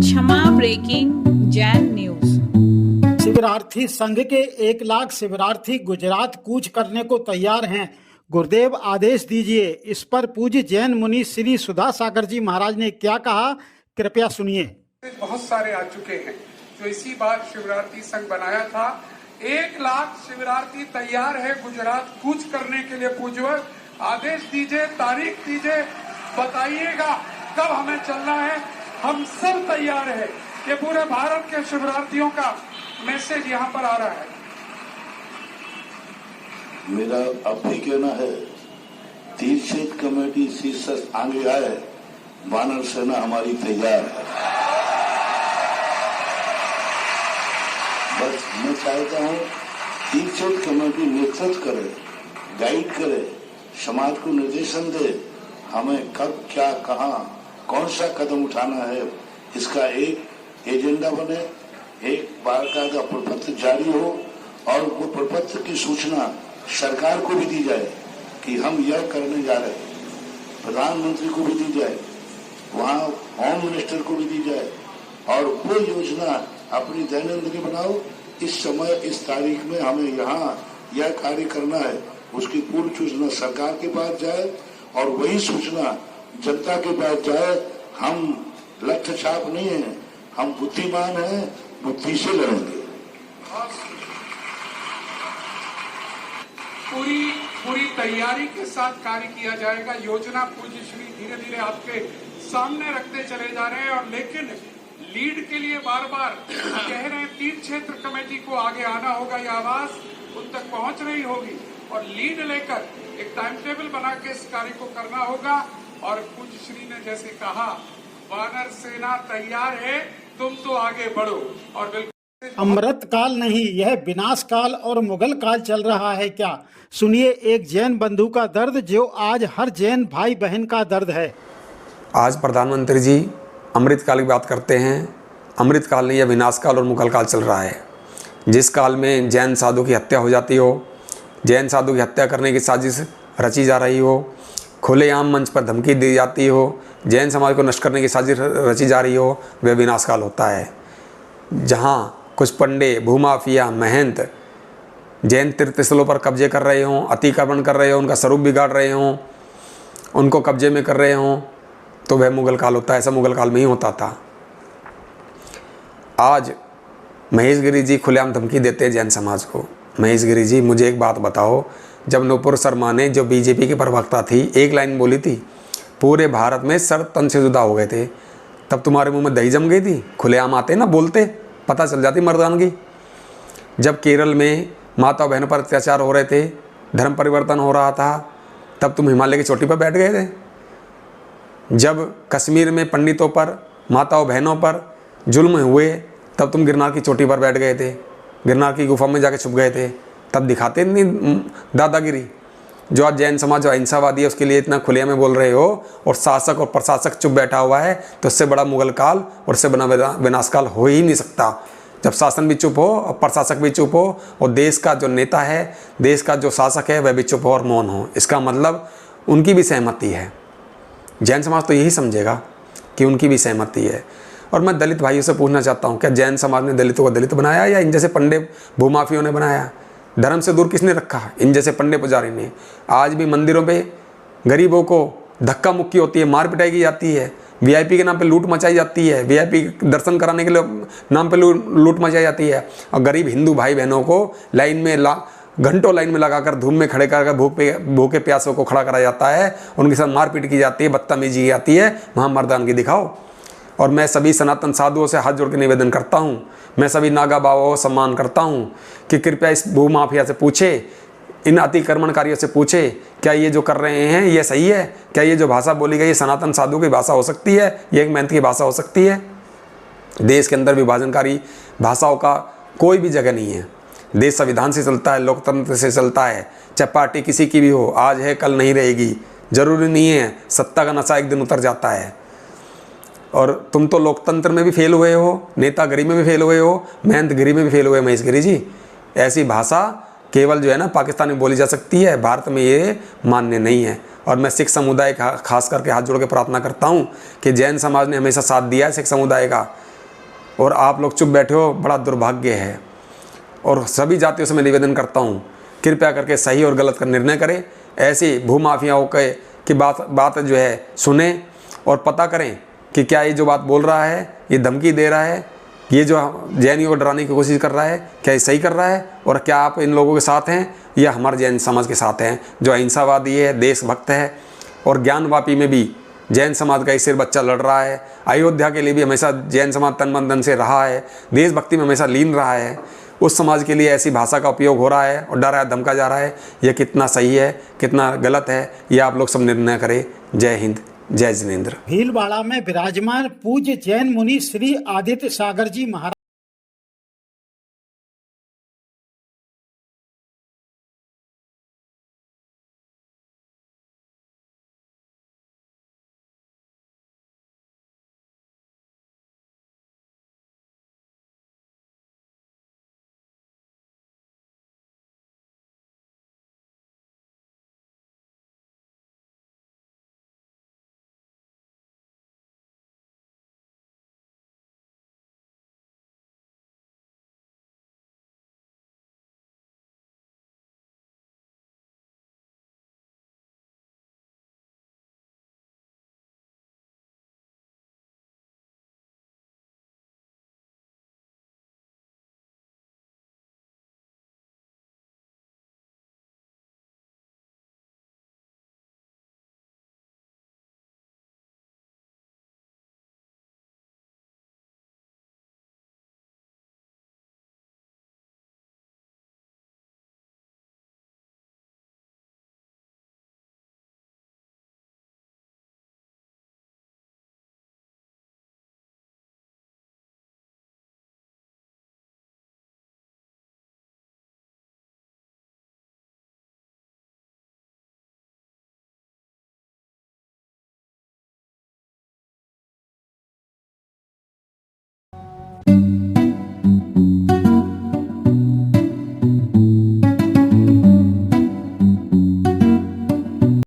क्षमा breaking Jain news. शिविरार्थी संघ के 1 लाख शिविरार्थी गुजरात कूच करने को तैयार हैं। गुरुदेव आदेश दीजिए। इस पर पूज्य जैन मुनि श्री सुधा सागर जी महाराज ने क्या कहा, कृपया सुनिए। बहुत सारे आ चुके हैं जो इसी बार शिविरार्थी संघ बनाया था। 1 लाख शिविरार्थी तैयार है गुजरात कूच करने के लिए। पूज्यवर आदेश दीजिए, तारीख दीजिए, बताइएगा कब हमें चलना है। हम सब तैयार है। ये पूरे भारत के शिविरार्थियों का मैसेज यहाँ पर आ रहा है। मेरा अब भी कहना है, तीर्थ कमेटी शीर्षक आगे आए, वानर सेना हमारी तैयार है। बस मैं चाहता हूँ तीर्थ कमेटी नेतृत्व करे, गाइड करे, समाज को निर्देशन दे, हमें कब क्या कहाँ कौन सा कदम उठाना है, इसका एक एजेंडा बने, एक बार का प्रपत्र जारी हो और वो प्रपत्र की सूचना सरकार को भी दी जाए कि हम यह करने जा रहे हैं। प्रधानमंत्री को भी दी जाए, वहाँ होम मिनिस्टर को भी दी जाए और वो योजना अपनी दैनंदिनी बनाओ। इस समय इस तारीख में हमें यहाँ यह कार्य करना है, उसकी पूर्ण सूचना सरकार के पास जाए और वही सूचना जनता के पास जाए। हम लक्ष्य छाप नहीं है, हम बुद्धिमान हैं, बुद्धि से लड़ेंगे। पूरी तैयारी के साथ कार्य किया जाएगा। योजना पूज्य श्री धीरे धीरे आपके सामने रखते चले जा रहे हैं। और लेकिन लीड के लिए बार बार कह रहे हैं तीर्थ क्षेत्र कमेटी को आगे आना होगा, यह आवाज उन तक पहुंच रही होगी और लीड लेकर एक टाइम टेबल बना के इस कार्य को करना होगा। और पूज्य श्री ने जैसे कहा, वानर सेना तैयार है, तुम तो आगे बढ़ो। और बिल्कुल अमृत काल नहीं, यह विनाश काल और मुगल काल चल रहा है क्या? सुनिए एक जैन बंधु का दर्द, जो आज हर जैन भाई बहन का दर्द है। आज प्रधानमंत्री जी अमृत काल की बात करते हैं। अमृत काल नहीं, यह विनाश काल और मुगल काल चल रहा है। जिस काल में जैन साधु की हत्या हो जाती हो, जैन साधु की हत्या करने की साजिश रची जा रही हो, खुलेआम मंच पर धमकी दी जाती हो, जैन समाज को नष्ट करने की साजिश रची जा रही हो, वह विनाश काल होता है। जहाँ कुछ पंडे, भूमाफिया, महंत जैन तीर्थस्थलों पर कब्जे कर रहे हों, अतिक्रमण कर रहे हों, उनका स्वरूप बिगाड़ रहे हों, उनको कब्जे में कर रहे हों, तो वह मुगल काल होता है। ऐसा मुगल काल में ही होता था। आज महेश गिरी जी खुलेआम धमकी देते हैं जैन समाज को। महेश गिरी जी, मुझे एक बात बताओ, जब नूपुर शर्मा ने, जो बीजेपी की प्रवक्ता थी, एक लाइन बोली थी, पूरे भारत में सर तन से जुदा हो गए थे, तब तुम्हारे मुंह में दही जम गई थी? खुलेआम आते ना, बोलते, पता चल जाती मर्दानगी। जब केरल में माता बहनों पर अत्याचार हो रहे थे, धर्म परिवर्तन हो रहा था, तब तुम हिमालय की चोटी पर बैठ गए थे। जब कश्मीर में पंडितों पर, माताओं बहनों पर जुल्म हुए, तब तुम गिरनार की चोटी पर बैठ गए थे, गिरनार की गुफा में जाके छुप गए थे। तब दिखाते नहीं दादागिरी। जो आज जैन समाज अहिंसावादी है, उसके लिए इतना खुले में बोल रहे हो और शासक और प्रशासक चुप बैठा हुआ है, तो इससे बड़ा मुगल काल और इससे बड़ा विनाश काल हो ही नहीं सकता। जब शासन भी चुप हो और प्रशासक भी चुप हो और देश का जो नेता है, देश का जो शासक है, वह भी चुप हो और मौन हो, इसका मतलब उनकी भी सहमति है। जैन समाज तो यही समझेगा कि उनकी भी सहमति है। और मैं दलित भाइयों से पूछना चाहता हूँ, क्या जैन समाज ने दलितों को दलित बनाया या इन जैसे पंडे भूमाफियों ने बनाया? धर्म से दूर किसने रखा? इन जैसे पंडे पुजारी ने। आज भी मंदिरों पे गरीबों को धक्का मुक्की होती है, मार पिटाई की जाती है, वीआईपी के नाम पे लूट मचाई जाती है, वीआईपी दर्शन कराने के लिए नाम पे लूट मचाई जाती है, और गरीब हिंदू भाई बहनों को लाइन में घंटों लाइन में लगाकर धूप में खड़े कर भूखे प्यासों को खड़ा करा जाता है, उनके साथ मारपीट की जाती है, बदतमीजी की जाती है। वहाँ मर्दानगी दिखाओ। और मैं सभी सनातन साधुओं से हाथ जोड़ के निवेदन करता हूँ, मैं सभी नागा बाबाओं को सम्मान करता हूँ कि कृपया इस भूमाफिया से पूछे, इन अतिक्रमणकारियों से पूछे, क्या ये जो कर रहे हैं ये सही है? क्या ये जो भाषा बोली गई, ये सनातन साधु की भाषा हो सकती है? ये एक महंत की भाषा हो सकती है? देश के अंदर विभाजनकारी भाषाओं का कोई भी जगह नहीं है। देश संविधान से चलता है, लोकतंत्र से चलता है, चाहे पार्टी किसी की भी हो, आज है कल नहीं रहेगी। जरूरी नहीं है, सत्ता का नशा एक दिन उतर जाता है। और तुम तो लोकतंत्र में भी फेल हुए हो, नेतागिरी में भी फेल हुए हो, महंतगिरी में भी फेल हुए महेश गिरी जी। ऐसी भाषा केवल जो है ना पाकिस्तान में बोली जा सकती है, भारत में ये मान्य नहीं है। और मैं सिख समुदाय का खास करके हाथ जोड़ के प्रार्थना करता हूँ कि जैन समाज ने हमेशा साथ दिया है सिख समुदाय का, और आप लोग चुप बैठे हो, बड़ा दुर्भाग्य है। और सभी जातियों से मैं निवेदन करता हूँ, कृपया करके सही और गलत का निर्णय करें। ऐसी भूमाफियाओं की बात जो है सुने और पता करें कि क्या ये जो बात बोल रहा है, ये धमकी दे रहा है, ये जो जैनियों को डराने की कोशिश कर रहा है, क्या ये सही कर रहा है, और क्या आप इन लोगों के साथ हैं या हमारे जैन समाज के साथ हैं जो अहिंसावादी है, देशभक्त है। और ज्ञानवापी में भी जैन समाज का एक सिर बच्चा लड़ रहा है। अयोध्या के लिए भी हमेशा जैन समाज तन मन धन से रहा है, देशभक्ति में हमेशा लीन रहा है। उस समाज के लिए ऐसी भाषा का उपयोग हो रहा है और डरा धमका जा रहा है, यह कितना सही है कितना गलत है, ये आप लोग सब निर्णय करें। जय हिंद, जय जिनेंद्र। भीलवाड़ा में विराजमान पूज्य जैन मुनि श्री आदित्य सागर जी महाराज